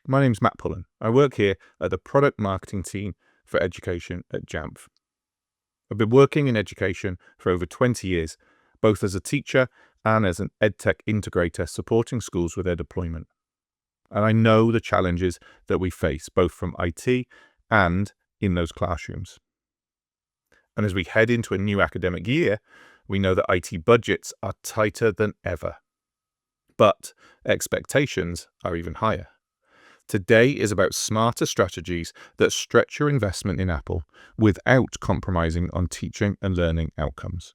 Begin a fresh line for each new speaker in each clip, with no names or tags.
My name's Mat Pullen. I work here at the product marketing team for education at Jamf. I've been working in education for over 20 years, both as a teacher and as an EdTech integrator supporting schools with their deployment. And I know the challenges that we face, both from IT and in those classrooms. And as we head into a new academic year, we know that IT budgets are tighter than ever. But expectations are even higher. Today is about smarter strategies that stretch your investment in Apple without compromising on teaching and learning outcomes.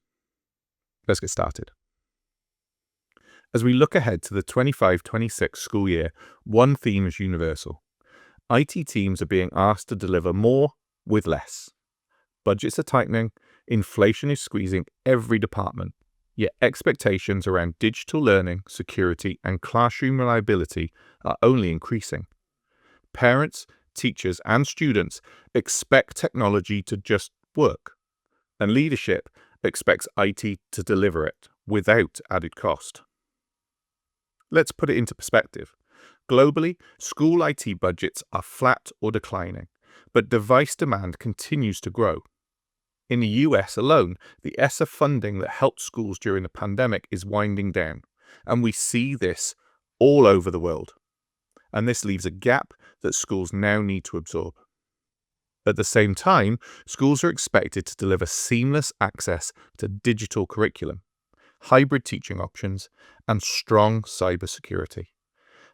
Let's get started. As we look ahead to the 25-26 school year, one theme is universal. IT teams are being asked to deliver more with less. Budgets are tightening, inflation is squeezing every department, yet expectations around digital learning, security, and classroom reliability are only increasing. Parents, teachers, and students expect technology to just work, and leadership expects IT to deliver it without added cost. Let's put it into perspective. Globally, school IT budgets are flat or declining, but device demand continues to grow. In the US alone, the ESSA funding that helped schools during the pandemic is winding down, and we see this all over the world. And this leaves a gap that schools now need to absorb. At the same time, schools are expected to deliver seamless access to digital curriculum, hybrid teaching options, and strong cybersecurity.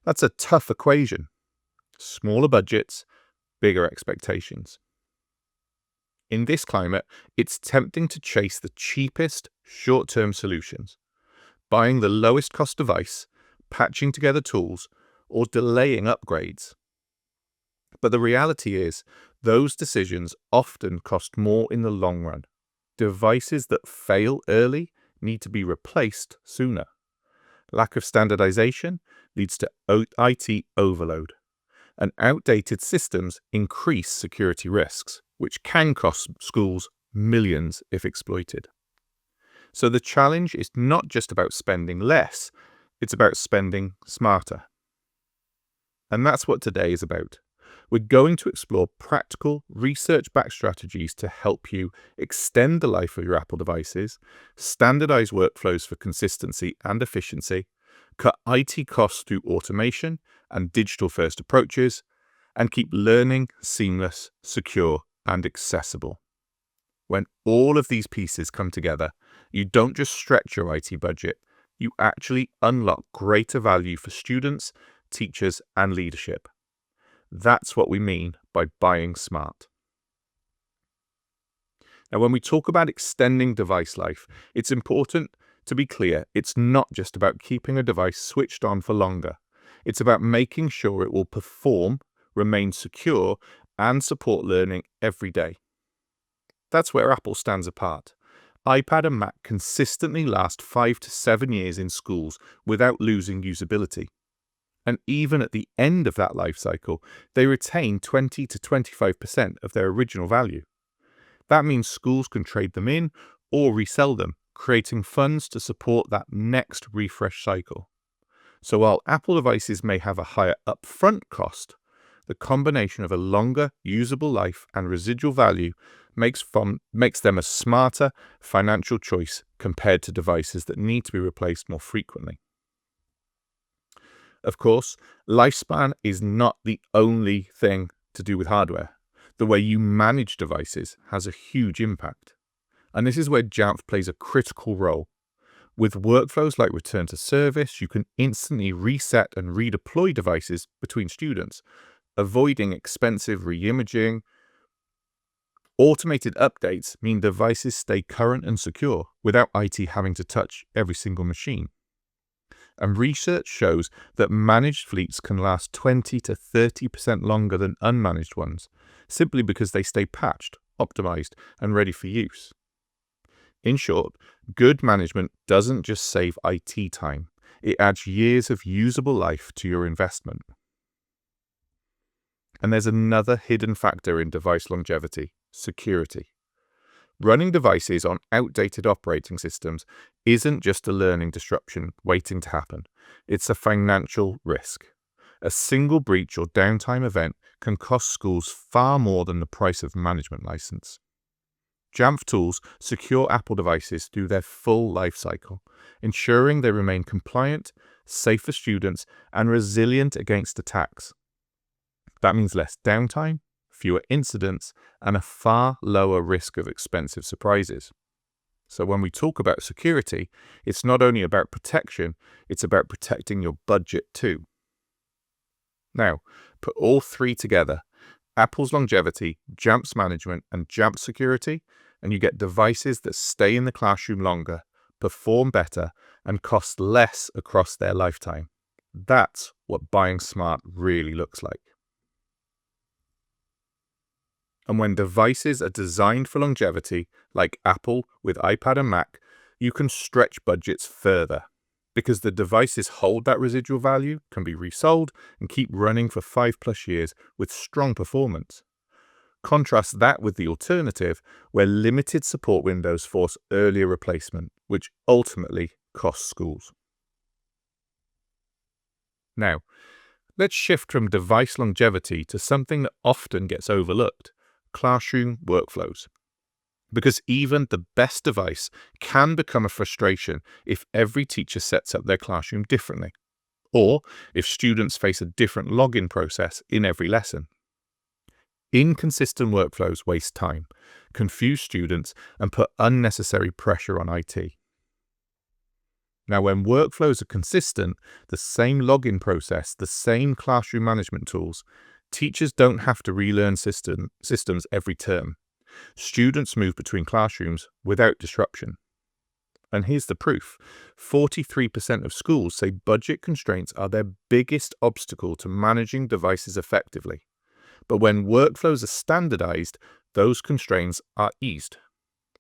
That's a tough equation. Smaller budgets, bigger expectations. In this climate, it's tempting to chase the cheapest short-term solutions, buying the lowest cost device, patching together tools, or delaying upgrades. But the reality is, those decisions often cost more in the long run. Devices that fail early need to be replaced sooner. Lack of standardization leads to IT overload, and outdated systems increase security risks, which can cost schools millions if exploited. So the challenge is not just about spending less, it's about spending smarter. And that's what today is about. We're going to explore practical, research-backed strategies to help you extend the life of your Apple devices, standardize workflows for consistency and efficiency, cut IT costs through automation and digital-first approaches, and keep learning seamless, secure, and accessible. When all of these pieces come together, you don't just stretch your IT budget, you actually unlock greater value for students, teachers, and leadership. That's what we mean by buying smart. Now, when we talk about extending device life, it's important to be clear, it's not just about keeping a device switched on for longer. It's about making sure it will perform, remain secure, and support learning every day. That's where Apple stands apart. iPad and Mac consistently last 5 to 7 years in schools without losing usability. And even at the end of that life cycle, they retain 20 to 25% of their original value. That means schools can trade them in or resell them, creating funds to support that next refresh cycle. So while Apple devices may have a higher upfront cost, the combination of a longer usable life and residual value makes them a smarter financial choice compared to devices that need to be replaced more frequently. Of course, lifespan is not the only thing to do with hardware. The way you manage devices has a huge impact. And this is where Jamf plays a critical role. With workflows like return to service, you can instantly reset and redeploy devices between students, avoiding expensive re-imaging. Automated updates mean devices stay current and secure without IT having to touch every single machine. And research shows that managed fleets can last 20 to 30% longer than unmanaged ones, simply because they stay patched, optimized, and ready for use. In short, good management doesn't just save IT time, it adds years of usable life to your investment. And there's another hidden factor in device longevity: security. Running devices on outdated operating systems isn't just a learning disruption waiting to happen. It's a financial risk. A single breach or downtime event can cost schools far more than the price of management license. Jamf tools secure Apple devices through their full life cycle, ensuring they remain compliant, safe for students, and resilient against attacks. That means less downtime, fewer incidents, and a far lower risk of expensive surprises. So when we talk about security, it's not only about protection, it's about protecting your budget too. Now, put all three together, Apple's longevity, Jamf's management, and Jamf security, and you get devices that stay in the classroom longer, perform better, and cost less across their lifetime. That's what buying smart really looks like. And when devices are designed for longevity, like Apple with iPad and Mac, you can stretch budgets further, because the devices hold that residual value, can be resold, and keep running for 5+ years with strong performance. Contrast that with the alternative, where limited support windows force earlier replacement, which ultimately costs schools. Now, let's shift from device longevity to something that often gets overlooked: classroom workflows. Because even the best device can become a frustration if every teacher sets up their classroom differently, or if students face a different login process in every lesson. Inconsistent workflows waste time, confuse students, and put unnecessary pressure on IT. Now, when workflows are consistent, the same login process, the same classroom management tools, teachers don't have to relearn systems every term. Students move between classrooms without disruption. And here's the proof. 43% of schools say budget constraints are their biggest obstacle to managing devices effectively. But when workflows are standardized, those constraints are eased.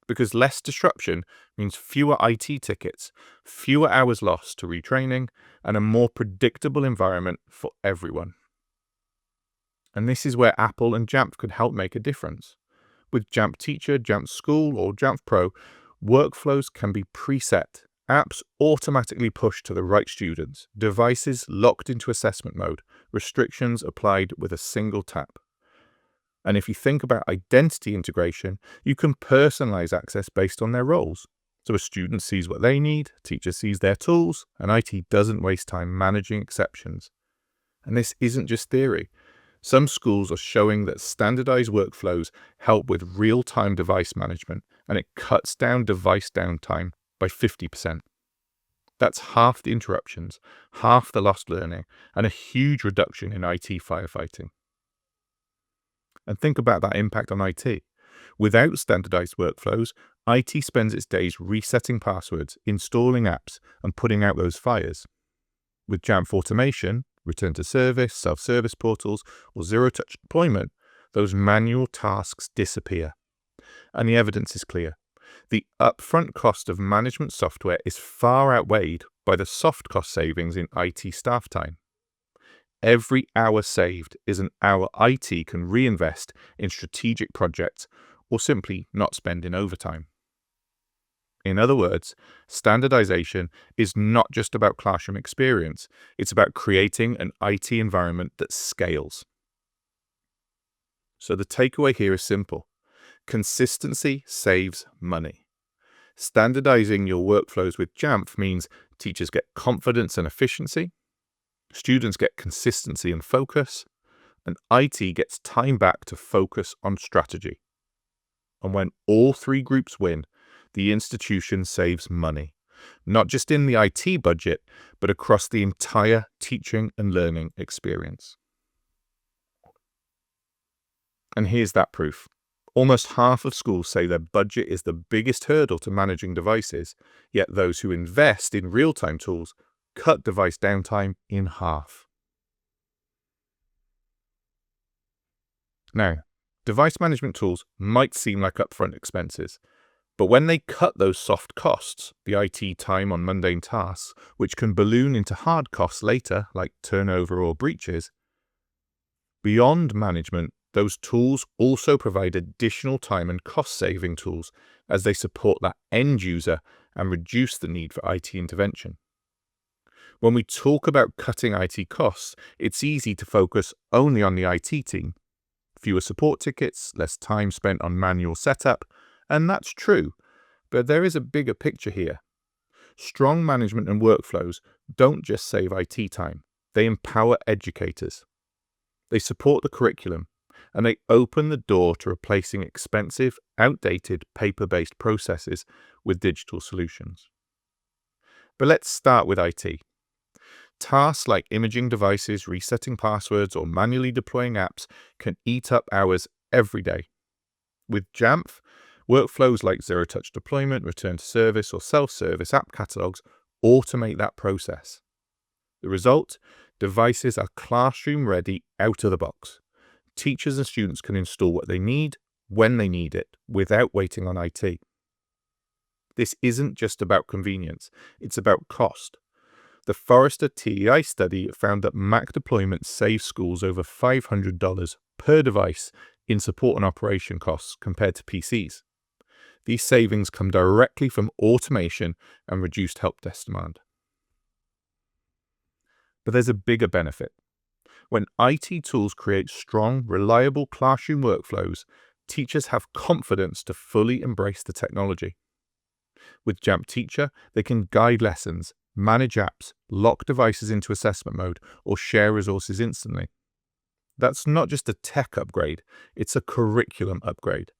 Because less disruption means fewer IT tickets, fewer hours lost to retraining, and a more predictable environment for everyone. And this is where Apple and Jamf could help make a difference. With Jamf Teacher, Jamf School, or Jamf Pro, workflows can be preset, apps automatically pushed to the right students, devices locked into assessment mode, restrictions applied with a single tap. And if you think about identity integration, you can personalize access based on their roles. So a student sees what they need, a teacher sees their tools, and IT doesn't waste time managing exceptions. And this isn't just theory. Some schools are showing that standardized workflows help with real-time device management, and it cuts down device downtime by 50%. That's half the interruptions, half the lost learning, and a huge reduction in IT firefighting. And think about that impact on IT. Without standardized workflows, IT spends its days resetting passwords, installing apps, and putting out those fires. With Jamf automation, return to service, self-service portals, or zero-touch deployment, those manual tasks disappear. And the evidence is clear. The upfront cost of management software is far outweighed by the soft cost savings in IT staff time. Every hour saved is an hour IT can reinvest in strategic projects or simply not spend in overtime. In other words, standardization is not just about classroom experience, it's about creating an IT environment that scales. So the takeaway here is simple. Consistency saves money. Standardizing your workflows with Jamf means teachers get confidence and efficiency, students get consistency and focus, and IT gets time back to focus on strategy. And when all three groups win, the institution saves money, not just in the IT budget, but across the entire teaching and learning experience. And here's that proof. Almost half of schools say their budget is the biggest hurdle to managing devices, yet those who invest in real-time tools cut device downtime in half. Now, device management tools might seem like upfront expenses, but when they cut those soft costs, the IT time on mundane tasks, which can balloon into hard costs later, like turnover or breaches, beyond management, those tools also provide additional time and cost-saving tools as they support that end user and reduce the need for IT intervention. When we talk about cutting IT costs, it's easy to focus only on the IT team. Fewer support tickets, less time spent on manual setup, and that's true. But there is a bigger picture here. Strong management and workflows don't just save IT time, they empower educators. They support the curriculum, and they open the door to replacing expensive, outdated, paper-based processes with digital solutions. But let's start with IT. Tasks like imaging devices, resetting passwords, or manually deploying apps can eat up hours every day. With Jamf, workflows like zero-touch deployment, return to service, or self-service app catalogs automate that process. The result? Devices are classroom-ready out of the box. Teachers and students can install what they need, when they need it, without waiting on IT. This isn't just about convenience, it's about cost. The Forrester TEI study found that Mac deployment saves schools over $500 per device in support and operation costs compared to PCs. These savings come directly from automation and reduced help desk demand. But there's a bigger benefit. When IT tools create strong, reliable classroom workflows, teachers have confidence to fully embrace the technology. With Jamf Teacher, they can guide lessons, manage apps, lock devices into assessment mode, or share resources instantly. That's not just a tech upgrade, it's a curriculum upgrade.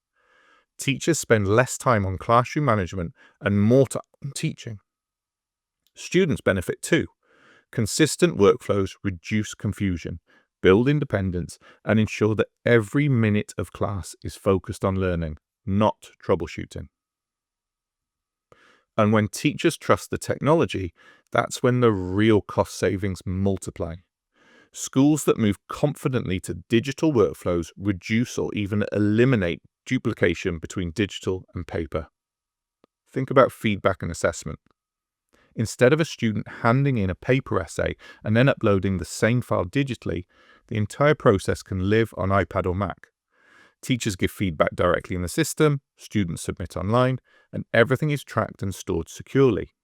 Teachers spend less time on classroom management and more time on teaching. Students benefit too. Consistent workflows reduce confusion, build independence, and ensure that every minute of class is focused on learning, not troubleshooting. And when teachers trust the technology, that's when the real cost savings multiply. Schools that move confidently to digital workflows reduce or even eliminate duplication between digital and paper. Think about feedback and assessment. Instead of a student handing in a paper essay and then uploading the same file digitally, the entire process can live on iPad or Mac. Teachers give feedback directly in the system, students submit online, and everything is tracked and stored securely.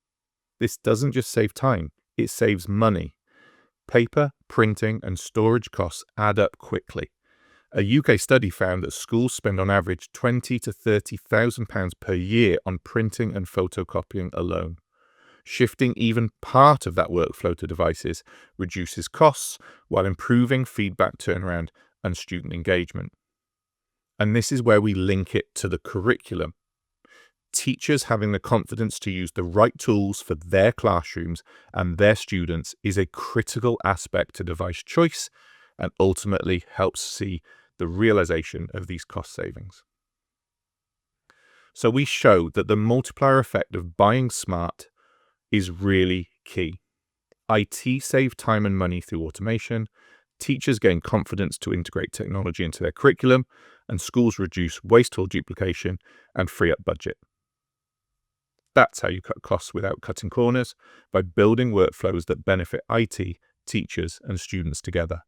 This doesn't just save time, it saves money. Paper, printing, and storage costs add up quickly. A UK study found that schools spend on average £20,000 to £30,000 per year on printing and photocopying alone. Shifting even part of that workflow to devices reduces costs while improving feedback turnaround and student engagement. And this is where we link it to the curriculum. Teachers having the confidence to use the right tools for their classrooms and their students is a critical aspect to device choice and ultimately helps see the realization of these cost savings. So we show that the multiplier effect of buying smart is really key. IT save time and money through automation, teachers gain confidence to integrate technology into their curriculum, and schools reduce wasteful duplication and free up budget. That's how you cut costs without cutting corners, by building workflows that benefit IT, teachers, and students together.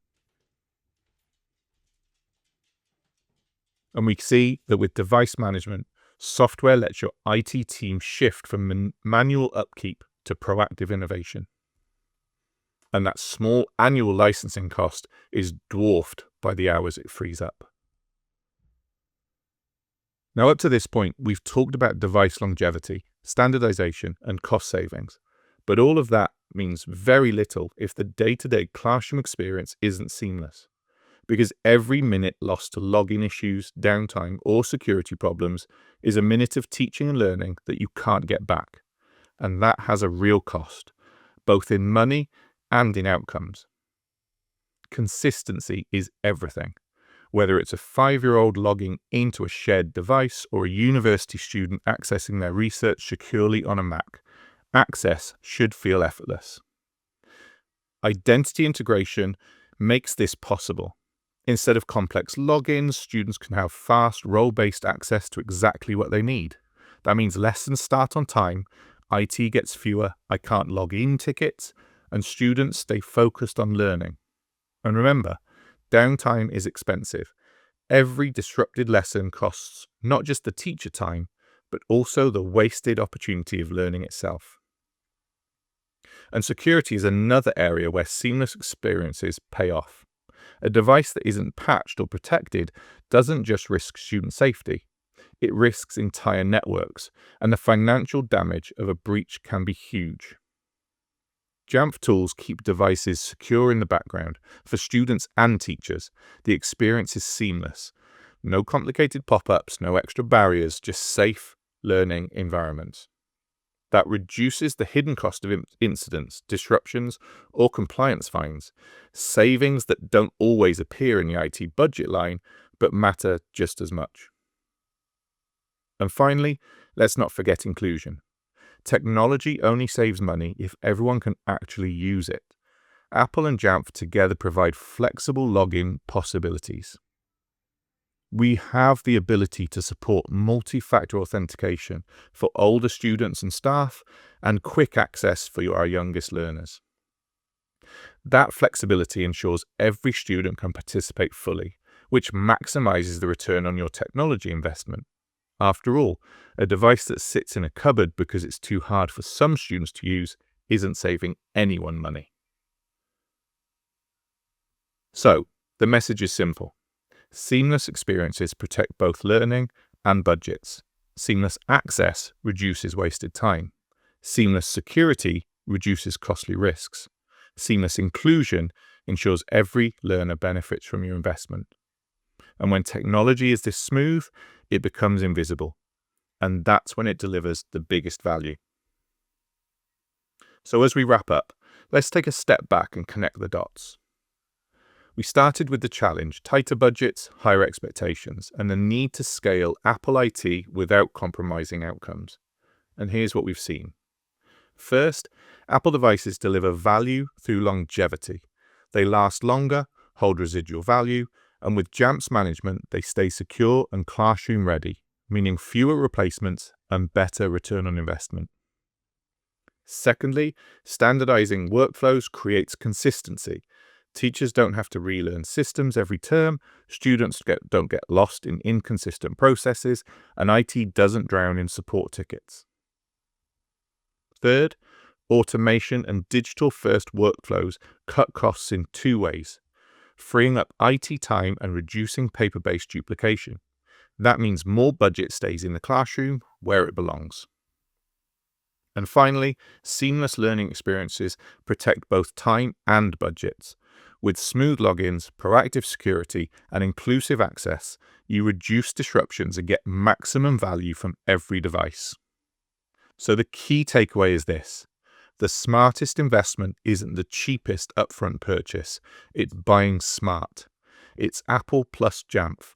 And we see that with device management, software lets your IT team shift from manual upkeep to proactive innovation. And that small annual licensing cost is dwarfed by the hours it frees up. Now, up to this point, we've talked about device longevity, standardization, and cost savings. But all of that means very little if the day-to-day classroom experience isn't seamless. Because every minute lost to login issues, downtime, or security problems is a minute of teaching and learning that you can't get back. And that has a real cost, both in money and in outcomes. Consistency is everything. Whether it's a 5-year-old logging into a shared device or a university student accessing their research securely on a Mac, access should feel effortless. Identity integration makes this possible. Instead of complex logins, students can have fast, role-based access to exactly what they need. That means lessons start on time, IT gets fewer "I can't log in" tickets, and students stay focused on learning. And remember, downtime is expensive. Every disrupted lesson costs not just the teacher time, but also the wasted opportunity of learning itself. And security is another area where seamless experiences pay off. A device that isn't patched or protected doesn't just risk student safety, it risks entire networks, and the financial damage of a breach can be huge. Jamf tools keep devices secure in the background. For students and teachers, the experience is seamless. No complicated pop-ups, no extra barriers, just safe learning environments. That reduces the hidden cost of incidents, disruptions, or compliance fines, savings that don't always appear in the IT budget line, but matter just as much. And finally, let's not forget inclusion. Technology only saves money if everyone can actually use it. Apple and Jamf together provide flexible login possibilities. We have the ability to support multi-factor authentication for older students and staff, and quick access for our youngest learners. That flexibility ensures every student can participate fully, which maximizes the return on your technology investment. After all, a device that sits in a cupboard because it's too hard for some students to use isn't saving anyone money. So, the message is simple. Seamless experiences protect both learning and budgets. Seamless access reduces wasted time. Seamless security reduces costly risks. Seamless inclusion ensures every learner benefits from your investment. And when technology is this smooth, it becomes invisible. And that's when it delivers the biggest value. So as we wrap up, let's take a step back and connect the dots. We started with the challenge, tighter budgets, higher expectations, and the need to scale Apple IT without compromising outcomes. And here's what we've seen. First, Apple devices deliver value through longevity. They last longer, hold residual value, and with Jamf's management, they stay secure and classroom ready, meaning fewer replacements and better return on investment. Secondly, standardizing workflows creates consistency. Teachers don't have to relearn systems every term, students don't get lost in inconsistent processes, and IT doesn't drown in support tickets. Third, automation and digital-first workflows cut costs in two ways, freeing up IT time and reducing paper-based duplication. That means more budget stays in the classroom where it belongs. And finally, seamless learning experiences protect both time and budgets. With smooth logins, proactive security, and inclusive access, you reduce disruptions and get maximum value from every device. So the key takeaway is this. The smartest investment isn't the cheapest upfront purchase. It's buying smart. It's Apple plus Jamf.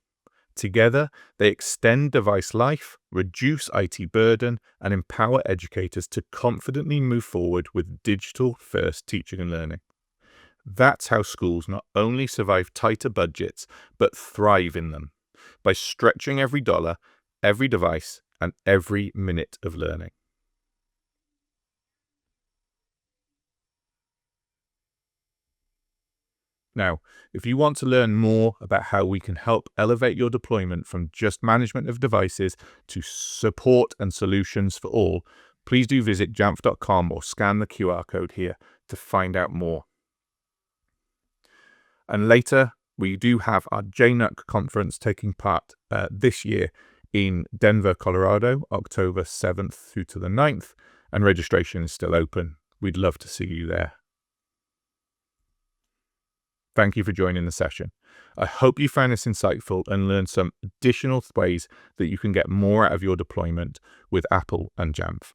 Together, they extend device life, reduce IT burden, and empower educators to confidently move forward with digital-first teaching and learning. That's how schools not only survive tighter budgets, but thrive in them, by stretching every dollar, every device, and every minute of learning. Now, if you want to learn more about how we can help elevate your deployment from just management of devices to support and solutions for all, please do visit jamf.com or scan the QR code here to find out more. And later, we do have our JNUC conference taking part this year in Denver, Colorado, October 7th through to the 9th, and registration is still open. We'd love to see you there. Thank you for joining the session. I hope you found this insightful and learned some additional ways that you can get more out of your deployment with Apple and Jamf.